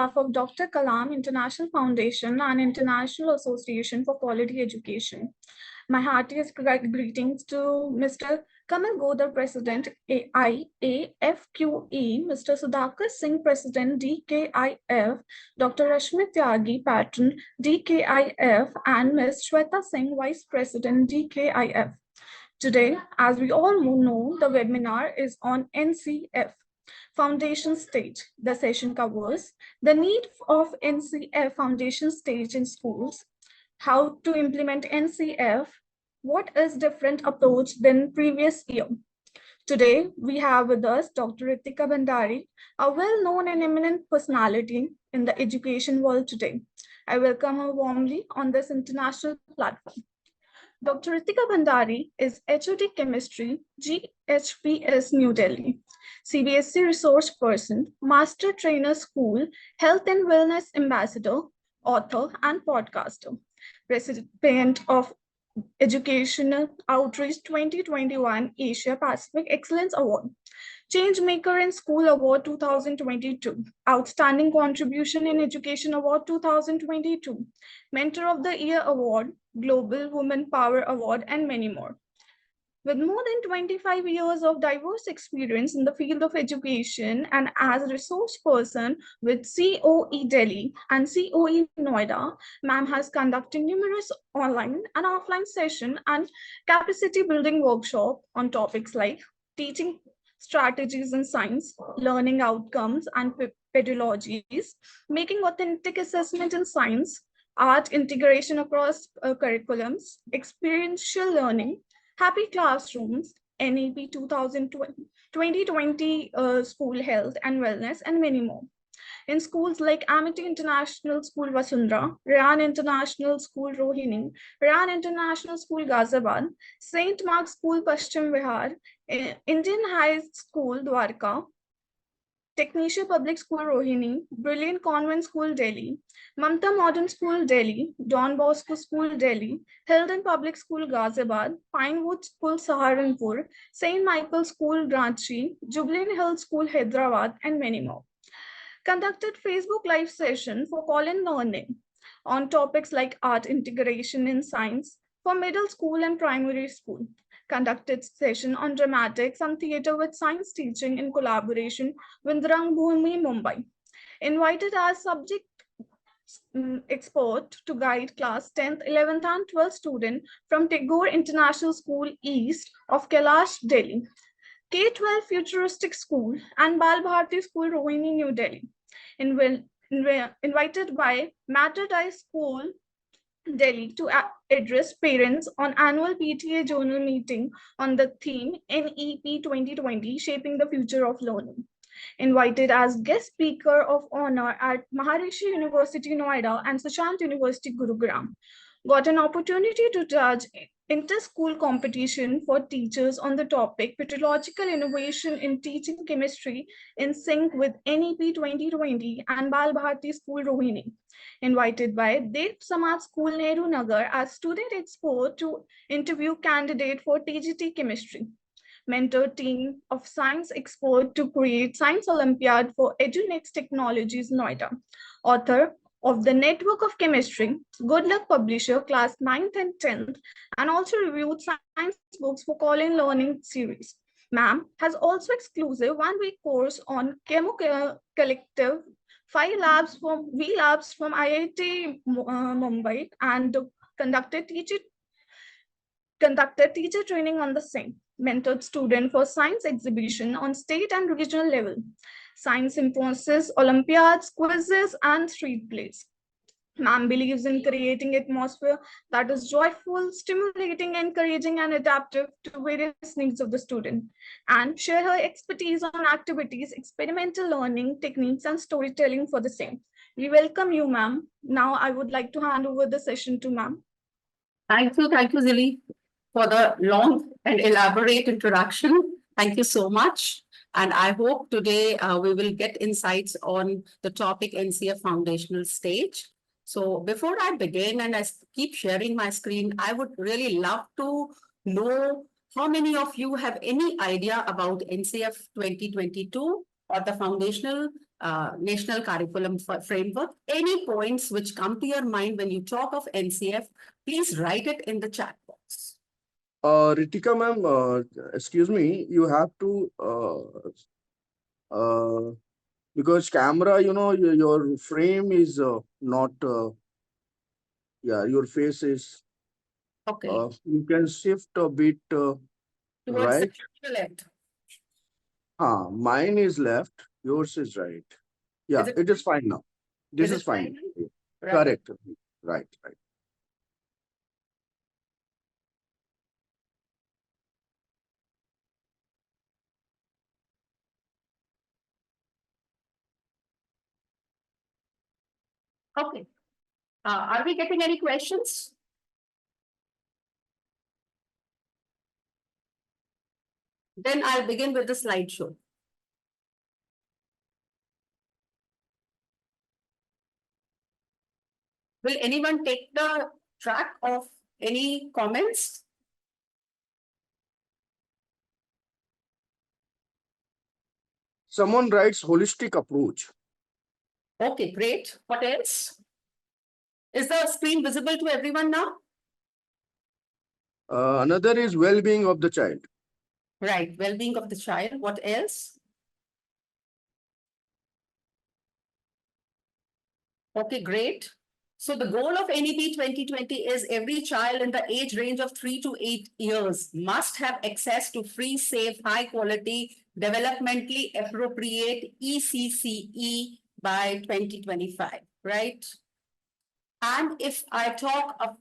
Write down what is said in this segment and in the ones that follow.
behalf of Dr. Kalam International Foundation and International Association for Quality Education. My heartiest greetings to Mr. Kamal Godar, President IAFQE, Mr. Sudhakar Singh, President DKIF, Dr. Rashmi Tyagi, Patron DKIF, and Ms. Shweta Singh, Vice President DKIF. Today, as we all know, the webinar is on NCF Foundation stage. The session covers the need of NCF Foundation stage in schools, how to implement NCF, what is different approach than previous year. Today, we have with us Dr. Ritika Bhandari, a well-known and eminent personality in the education world today. I welcome her warmly on this international platform. Dr. Ritika Bhandari is HOD Chemistry, GHPS New Delhi, CBSE Resource Person, Master Trainer School, Health and Wellness Ambassador, author, and podcaster, recipient of Educational Outreach 2021 Asia Pacific Excellence Award, Changemaker in School Award 2022, Outstanding Contribution in Education Award 2022, Mentor of the Year Award, Global Women Power Award, and many more. With more than 25 years of diverse experience in the field of education and as a resource person with COE Delhi and COE Noida, ma'am has conducted numerous online and offline sessions and capacity building workshops on topics like teaching strategies in science, learning outcomes and pedagogies, making authentic assessment in science, art integration across curriculums, experiential learning, happy classrooms, NEP 2020 school health and wellness, and many more. In schools like Amity International School Vasundhara, Rayan International School Rohini, Rayan International School Ghaziabad, St. Mark's School Paschim Vihar, Indian High School Dwarka, Technisha Public School Rohini, Brilliant Convent School Delhi, Mamta Modern School Delhi, Don Bosco School Delhi, Hilton Public School Ghaziabad, Pinewood School Saharanpur, St. Michael's School Ranchi, Jubilee Hill School Hyderabad, and many more. Conducted Facebook Live session for call-in learning on topics like art integration in science for middle school and primary school. Conducted session on dramatics and theater with science teaching in collaboration with Rangbhoomi, Mumbai. Invited as subject expert to guide class 10th, 11th and 12th student from Tagore International School East of Kailash, Delhi. K-12 Futuristic School and Bal Bharti School, Rohini, New Delhi. Invited by Matter School, Delhi to address parents on annual PTA journal meeting on the theme NEP 2020, Shaping the Future of Learning. Invited as guest speaker of honor at Maharishi University, Noida and Sushant University, Gurugram. Got an opportunity to judge inter-school competition for teachers on the topic Pedagogical Innovation in Teaching Chemistry in Sync with NEP 2020 and Bal Bharti School Rohini. Invited by Dev Samaj School Nehru Nagar as student expert to interview candidate for TGT Chemistry. Mentor team of science expert to create Science Olympiad for EduNext Technologies Noida. Author of the Network of Chemistry, Good Luck Publisher, class 9th and 10th, and also reviewed science books for call-in learning series. Ma'am has also exclusive one-week course on Chemo Collective, 5 labs from V Labs from IIT Mumbai, and conducted teacher training on the same. Mentored student for science exhibition on state and regional level. Science symposiums, Olympiads, quizzes, and street plays. Ma'am believes in creating atmosphere that is joyful, stimulating, encouraging, and adaptive to various needs of the student, and share her expertise on activities, experimental learning techniques, and storytelling for the same. We welcome you, ma'am. Now I would like to hand over the session to ma'am. Thank you, Zili, for the long and elaborate introduction. Thank you so much. And I hope today we will get insights on the topic NCF Foundational Stage. So before I begin and I keep sharing my screen, I would really love to know how many of you have any idea about NCF 2022 or the foundational national curriculum framework. Any points which come to your mind when you talk of NCF, please write it in the chat box. Ritika ma'am, excuse me, you have to because camera, your frame is not yeah, your face is Okay. you can shift a bit Towards right. the left. Mine is left, yours is right. Yeah, Is it, it is fine now. This is is it fine? fine. Right. Correct. Right, right. Okay. Are we getting any questions? Then I'll begin with the slideshow. Will anyone take the track of any comments? Someone writes holistic approach. Okay, great. What else? Is the screen visible to everyone now? Another is well-being of the child. Right, well-being of the child. What else? Okay, great. So the goal of NEP 2020 is every child in the age range of 3 to 8 years must have access to free, safe, high quality, developmentally appropriate ECCE by 2025, right? And if I talk of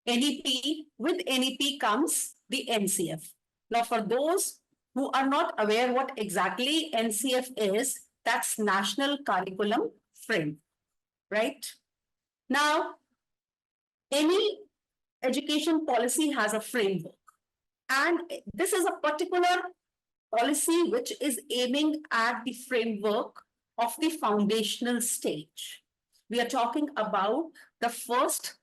NEP, with NEP comes the NCF. Now, for those who are not aware what exactly NCF is, that's National Curriculum Frame, right? Now, any education policy has a framework. And this is a particular policy which is aiming at the framework of the foundational stage. We are talking about the first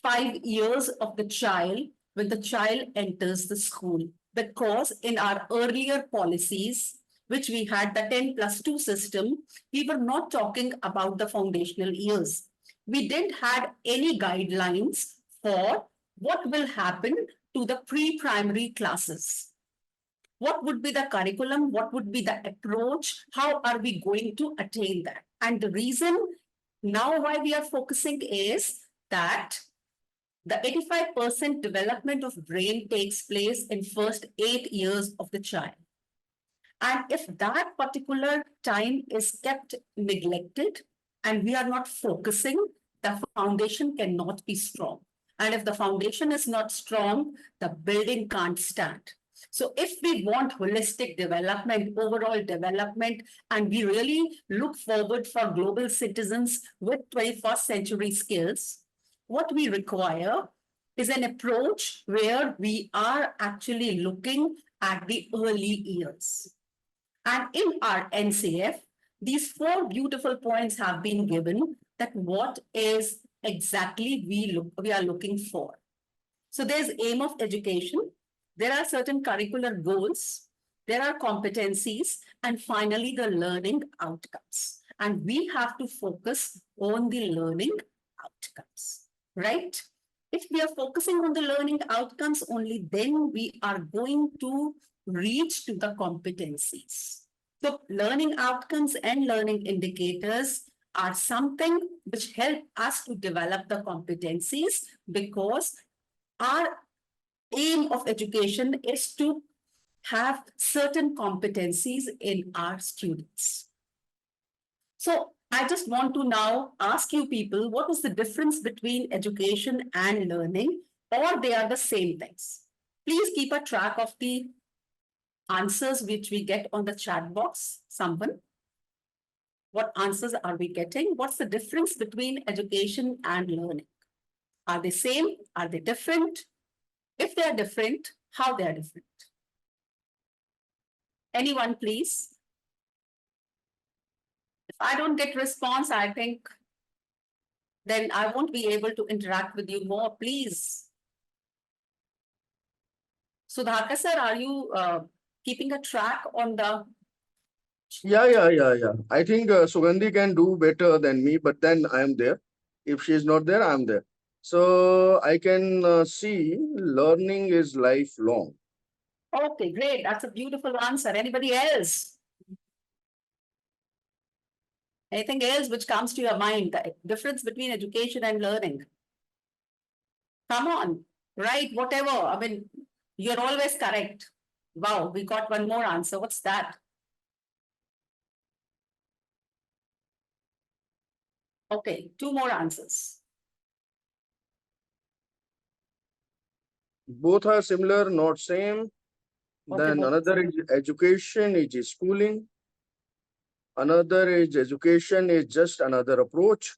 5 years of the child when the child enters the school. Because in our earlier policies, which we had the 10+2 system, we were not talking about the foundational years. We didn't have any guidelines for what will happen to the pre-primary classes. What would be the curriculum? What would be the approach? How are we going to attain that? And the reason now why we are focusing is that the 85% development of brain takes place in first 8 years of the child. And if that particular time is kept neglected and we are not focusing, the foundation cannot be strong. And if the foundation is not strong, the building can't stand. So if we want holistic development, overall development, and we really look forward for global citizens with 21st century skills, what we require is an approach where we are actually looking at the early years. And in our NCF, these 4 beautiful points have been given that what is exactly we are looking for. So there's aim of education, there are certain curricular goals, there are competencies, and finally the learning outcomes. And we have to focus on the learning outcomes, right? If we are focusing on the learning outcomes, only then we are going to reach to the competencies. So learning outcomes and learning indicators are something which help us to develop the competencies, because our aim of education is to have certain competencies in our students. So I just want to now ask you people, what is the difference between education and learning, or they are the same things? Please keep a track of the answers which we get on the chat box. Someone, what answers are we getting? What's the difference between education and learning? Are they same? Are they different? If they are different, how they are different? Anyone, please? If I don't get response, I think then I won't be able to interact with you more. Please. Sudhakar sir, are you keeping a track on the Yeah. I think Sugandhi can do better than me, but then I am there. If she is not there, I am there. So I can see learning is lifelong. Okay, great. That's a beautiful answer. Anybody else? Anything else which comes to your mind? The difference between education and learning. Come on, right? Whatever. I mean, you're always correct. Wow, we got one more answer. What's that? Okay, two more answers. Both are similar, not same. Okay, Then both. another is education, is schooling. Another is education is just another approach.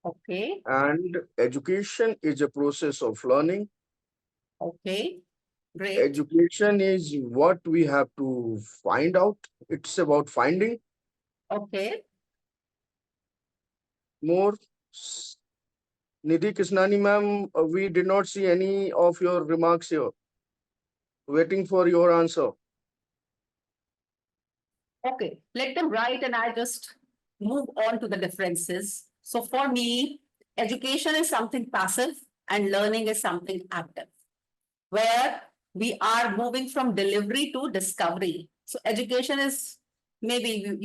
Okay, And education is a process of learning. okay, great. Education is what we have to find out. It's about finding Okay, more. Nidhi Kishnani ma'am, we did not see any of your remarks here. Waiting for your answer. okay. Let them write and I just move on to the differences. So for me, education is something passive and learning is something active, where we are moving from delivery to discovery. So education is maybe,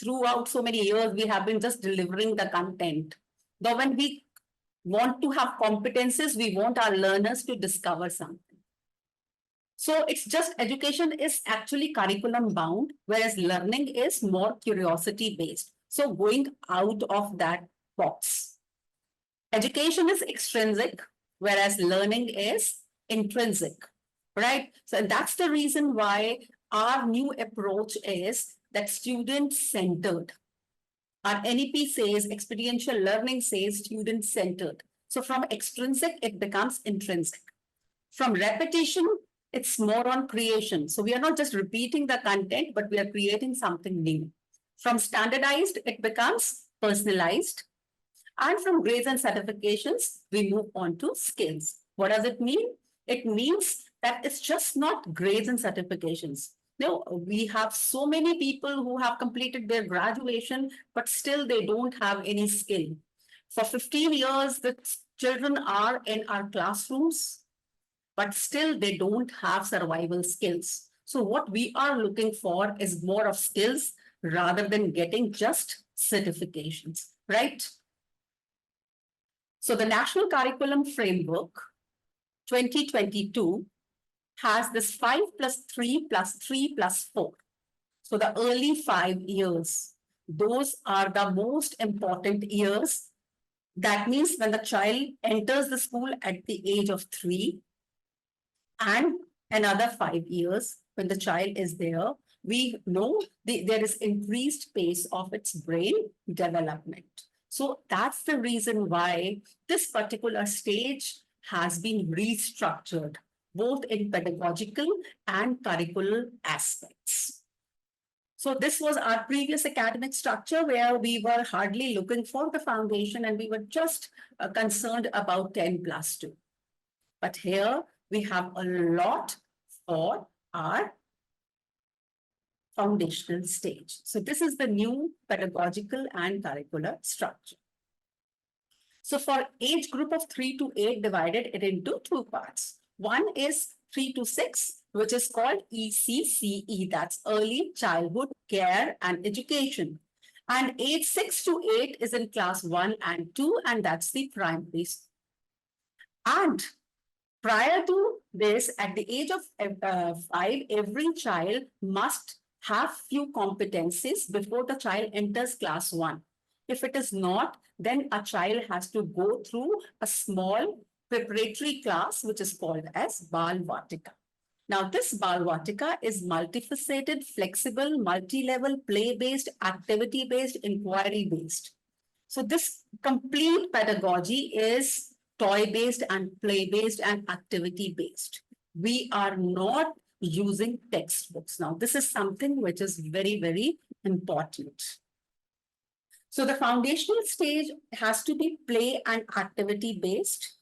throughout so many years, we have been just delivering the content. Though when we want to have competences, we want our learners to discover something. So it's just education is actually curriculum bound, whereas learning is more curiosity based. So going out of that box. Education is extrinsic, whereas learning is intrinsic, right? So that's the reason why our new approach is that student-centered. Our NEP says, experiential learning says student-centered. So from extrinsic, it becomes intrinsic. From repetition, it's more on creation. So we are not just repeating the content, but we are creating something new. From standardized, it becomes personalized. And from grades and certifications, we move on to skills. What does it mean? It means that it's just not grades and certifications. No, we have so many people who have completed their graduation, but still they don't have any skill. For 15 years, the children are in our classrooms, but still they don't have survival skills. So what we are looking for is more of skills rather than getting just certifications, right? So the National Curriculum Framework 2022 has this 5 plus 3 plus 3 plus 4. So the early 5 years, those are the most important years. That means when the child enters the school at the age of 3 and another 5 years when the child is there, we know there is increased pace of its brain development. So that's the reason why this particular stage has been restructured, both in pedagogical and curricular aspects. So this was our previous academic structure where we were hardly looking for the foundation and we were just concerned about 10 plus 2. But here we have a lot for our foundational stage. So this is the new pedagogical and curricular structure. So for age group of 3 to 8, divided it into two parts. One is 3 to 6, which is called ECCE, that's Early Childhood Care and Education. And age 6 to 8 is in class 1 and 2, and that's the primary school. And prior to this, at the age of 5, every child must have few competencies before the child enters class 1. If it is not, then a child has to go through a small preparatory class, which is called as Bal Vatika. Now, this Bal Vatika is multifaceted, flexible, multi-level, play-based, activity-based, inquiry-based. So this complete pedagogy is toy-based and play-based and activity-based. We are not using textbooks. Now, this is something which is very, very important. So the foundational stage has to be play and activity-based.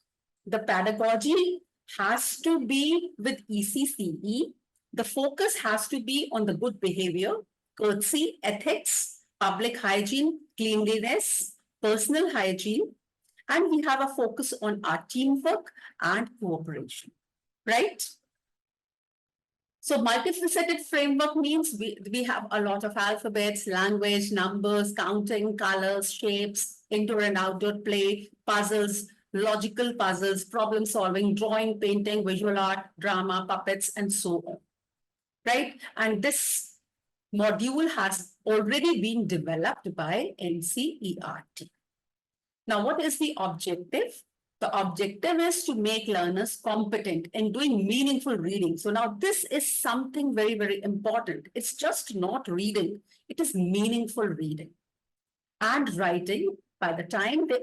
The pedagogy has to be with ECCE. The focus has to be on the good behavior, courtesy, ethics, public hygiene, cleanliness, personal hygiene, and we have a focus on our teamwork and cooperation, right? So multifaceted framework means we have a lot of alphabets, language, numbers, counting, colors, shapes, indoor and outdoor play, puzzles, logical puzzles, problem solving, drawing, painting, visual art, drama, puppets, and so on, right? And this module has already been developed by NCERT. Now, what is the objective? The objective is to make learners competent in doing meaningful reading. So now this is something very, very important. It's just not reading. It is meaningful reading and writing by the time they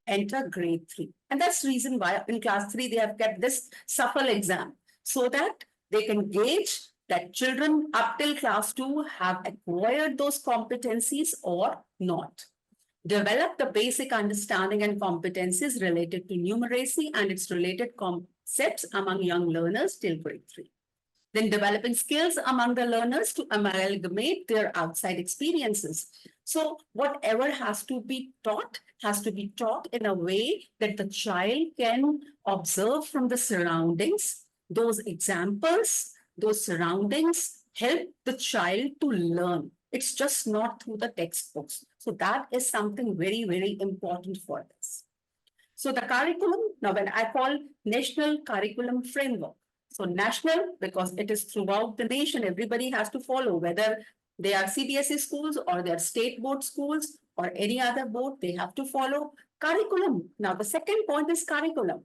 enter grade 3. And that's the reason why in class 3, they have kept this SAFL exam so that they can gauge that children up till class 2 have acquired those competencies or not. Develop the basic understanding and competencies related to numeracy and its related concepts among young learners till grade 3. Then developing skills among the learners to amalgamate their outside experiences. So whatever has to be taught in a way that the child can observe from the surroundings. Those examples, those surroundings help the child to learn. It's just not through the textbooks. So that is something very, very important for this. So the curriculum, now when I call National Curriculum Framework, so national because it is throughout the nation, everybody has to follow, whether they are CBSE schools or they are state board schools or any other board, they have to follow curriculum. Now the second point is curriculum.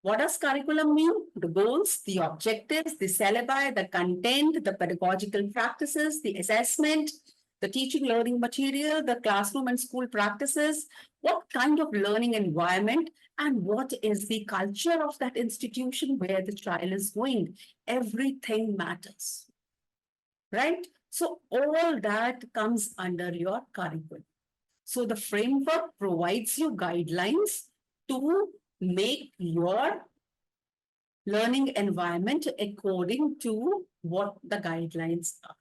What does curriculum mean? The goals, the objectives, the syllabi, the content, the pedagogical practices, the assessment, the teaching learning material, the classroom and school practices, what kind of learning environment, and what is the culture of that institution where the child is going. Everything matters, right? So all that comes under your curriculum. So the framework provides you guidelines to make your learning environment according to what the guidelines are.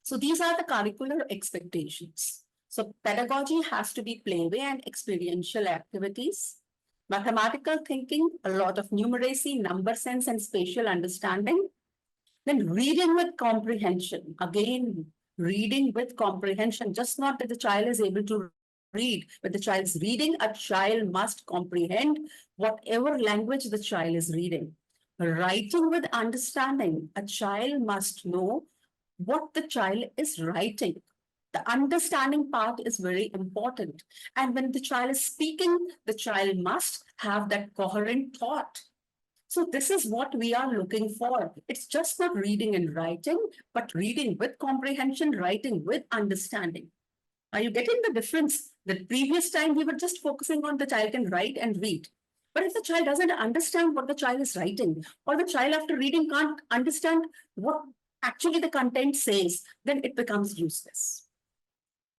So these are the curricular expectations. So pedagogy has to be playway and experiential activities. Mathematical thinking, a lot of numeracy, number sense, and spatial understanding. Then reading with comprehension. Again, reading with comprehension, just not that the child is able to read, but the child is reading, a child must comprehend whatever language the child is reading. Writing with understanding, a child must know what the child is writing. The understanding part is very important. And when the child is speaking, the child must have that coherent thought. So this is what we are looking for. It's just not reading and writing, but reading with comprehension, writing with understanding. Are you getting the difference? The previous time we were just focusing on the child can write and read. But if the child doesn't understand what the child is writing, or the child after reading can't understand what actually the content says, then it becomes useless.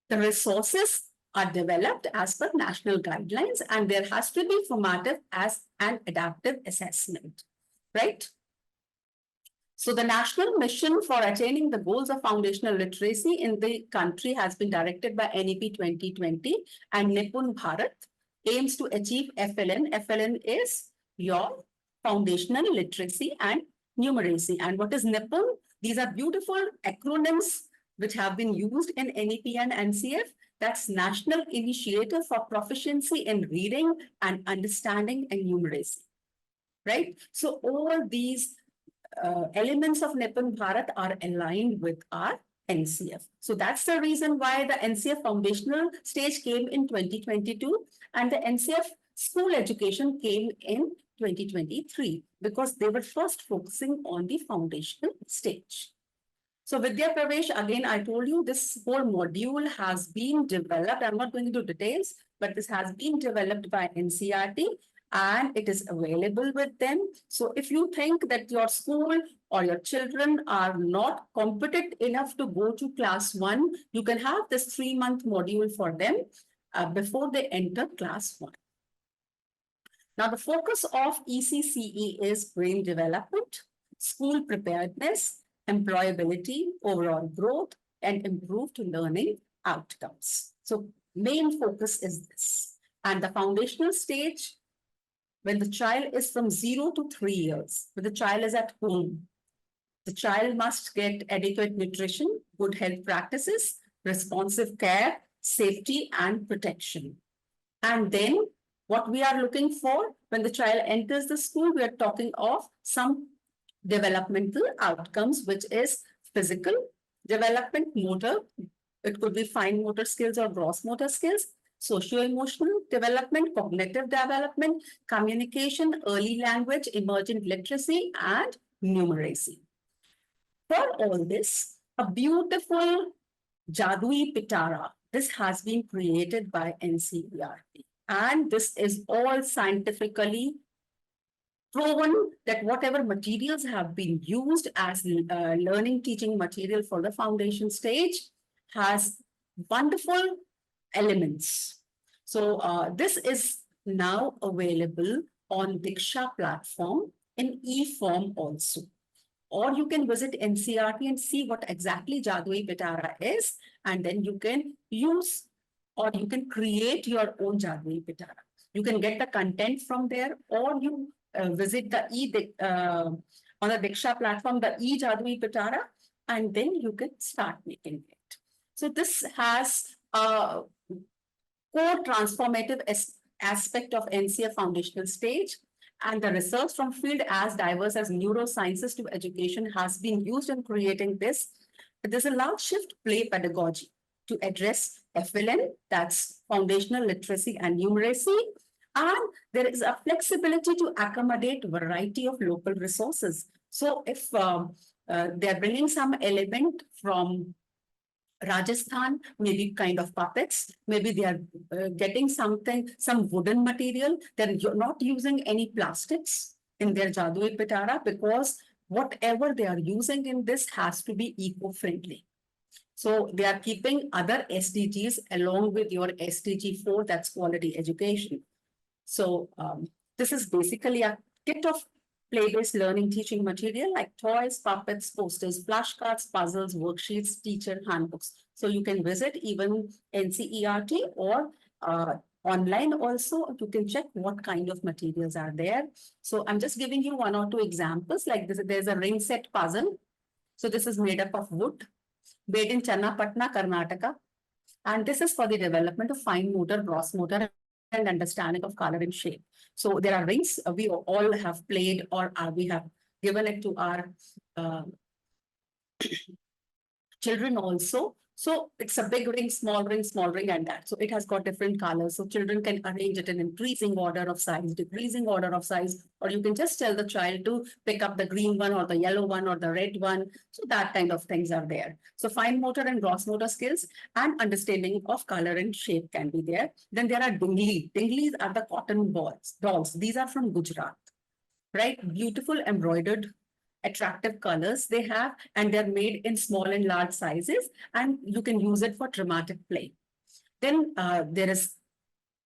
The resources are developed as per national guidelines, and there has to be formative as an adaptive assessment, right? So the national mission for attaining the goals of foundational literacy in the country has been directed by NEP 2020, and Nipun Bharat aims to achieve FLN. FLN is your foundational literacy and numeracy. And what is Nipun? These are beautiful acronyms which have been used in NEP and NCF. That's National Initiative for Proficiency in Reading and Understanding and Numeracy, right? So all these elements of Nipun Bharat are aligned with our NCF. So that's the reason why the NCF foundational stage came in 2022 and the NCF school education came in 2023 because they were first focusing on the foundational stage. So Vidya Pravesh, again, I told you this whole module has been developed. I'm not going into details, but this has been developed by NCERT and it is available with them. So if you think that your school or your children are not competent enough to go to class 1, you can have this 3-month module for them before they enter class 1. Now, the focus of ECCE is brain development, school preparedness, employability, overall growth, and improved learning outcomes. So main focus is this. And the foundational stage, when the child is from 0 to 3 years, when the child is at home, the child must get adequate nutrition, good health practices, responsive care, safety, and protection. And then what we are looking for when the child enters the school, we are talking of some developmental outcomes, which is physical development, motor. It could be fine motor skills or gross motor skills, socio-emotional development, cognitive development, communication, early language, emergent literacy, and numeracy. For all this, a beautiful Jadui Pitara, this has been created by NCERT. And this is all scientifically proven that whatever materials have been used as learning teaching material for the foundation stage has wonderful elements. So this is now available on Diksha platform in e-form also. Or you can visit NCERT and see what exactly Jadui Pitara is, and then you can use or you can create your own Jadui Pitara. You can get the content from there, or you visit the on the Diksha platform, the Jadui Pitara, and then you can start making it. So this has a core transformative aspect of NCF foundational stage. And the research from field as diverse as neurosciences to education has been used in creating this. But there's a large shift play pedagogy to address FLN, that's foundational literacy and numeracy. And there is a flexibility to accommodate variety of local resources. So if they're bringing some element from Rajasthan, maybe kind of puppets, maybe they are getting something, some wooden material, they're not using any plastics in their Jadui Pitara because whatever they are using in this has to be eco-friendly. So they are keeping other SDGs along with your SDG 4, that's quality education. So this is basically a kit of play-based learning teaching material like toys, puppets, posters, flashcards, puzzles, worksheets, teacher handbooks. So you can visit even NCERT or online also. You can check what kind of materials are there. So I'm just giving you 1 or 2 examples like this. There's a ring set puzzle. So this is made up of wood, made in Channapatna, Karnataka. And this is for the development of fine motor, gross motor, and understanding of color and shape. So there are rings we all have played or we have given it to our children also. So it's a big ring, small ring, and that. So it has got different colors. So children can arrange it in increasing order of size, decreasing order of size, or you can just tell the child to pick up the green one or the yellow one or the red one. So that kind of things are there. So fine motor and gross motor skills and understanding of color and shape can be there. Then there are dingli. Dinglis are the cotton dolls. These are from Gujarat, right? Beautiful embroidered attractive colors they have, and they're made in small and large sizes, and you can use it for dramatic play. Then there is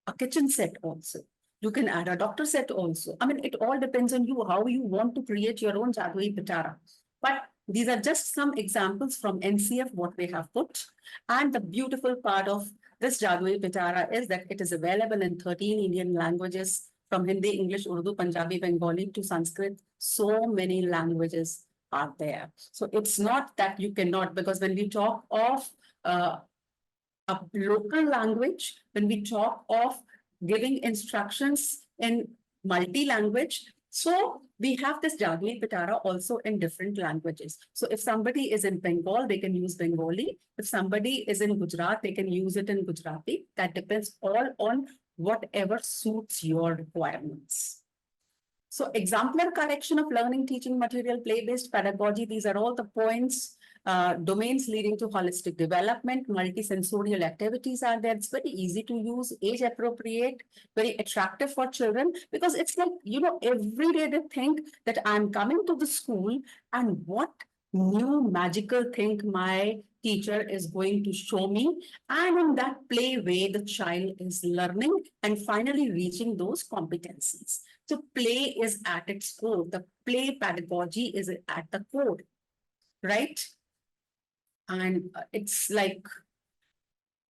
a kitchen set also. You can add a doctor set also. I mean, it all depends on you, how you want to create your own Jadui Pitara. But these are just some examples from NCF, what they have put. And the beautiful part of this Jadui Pitara is that it is available in 13 Indian languages, from Hindi, English, Urdu, Punjabi, Bengali to Sanskrit. So many languages are there. So it's not that you cannot, because when we talk of a local language, when we talk of giving instructions in multi-language, so we have this Jadui Pitara also in different languages. So if somebody is in Bengal, they can use Bengali. If somebody is in Gujarat, they can use it in Gujarati. That depends all on whatever suits your requirements. So exemplar correction of learning, teaching material, play-based pedagogy, these are all the points, domains leading to holistic development, multisensorial activities are there. It's very easy to use, age appropriate, very attractive for children, because it's like, you know, every day they think that I'm coming to the school and what new magical thing my teacher is going to show me. And in that play way, the child is learning and finally reaching those competencies. So play is at its core. The play pedagogy is at the core, right? And it's like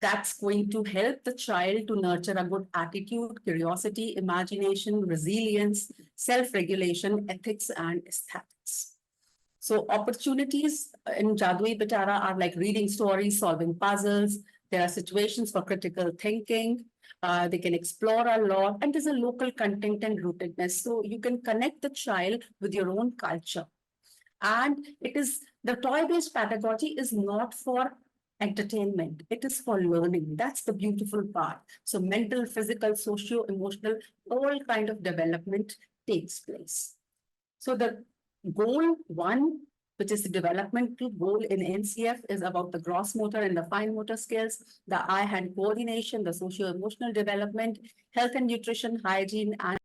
that's going to help the child to nurture a good attitude, curiosity, imagination, resilience, self-regulation, ethics, and aesthetics. So opportunities in Jadui Bitara are like reading stories, solving puzzles. There are situations for critical thinking. They can explore a lot, and there's a local content and rootedness. So you can connect the child with your own culture. And it is the toy-based pedagogy is not for entertainment. It is for learning. That's the beautiful part. So mental, physical, socio-emotional, all kind of development takes place. So the goal one, which is the developmental goal in NCF, is about the gross motor and the fine motor skills, the eye-hand coordination, the socio-emotional development, health and nutrition, hygiene, and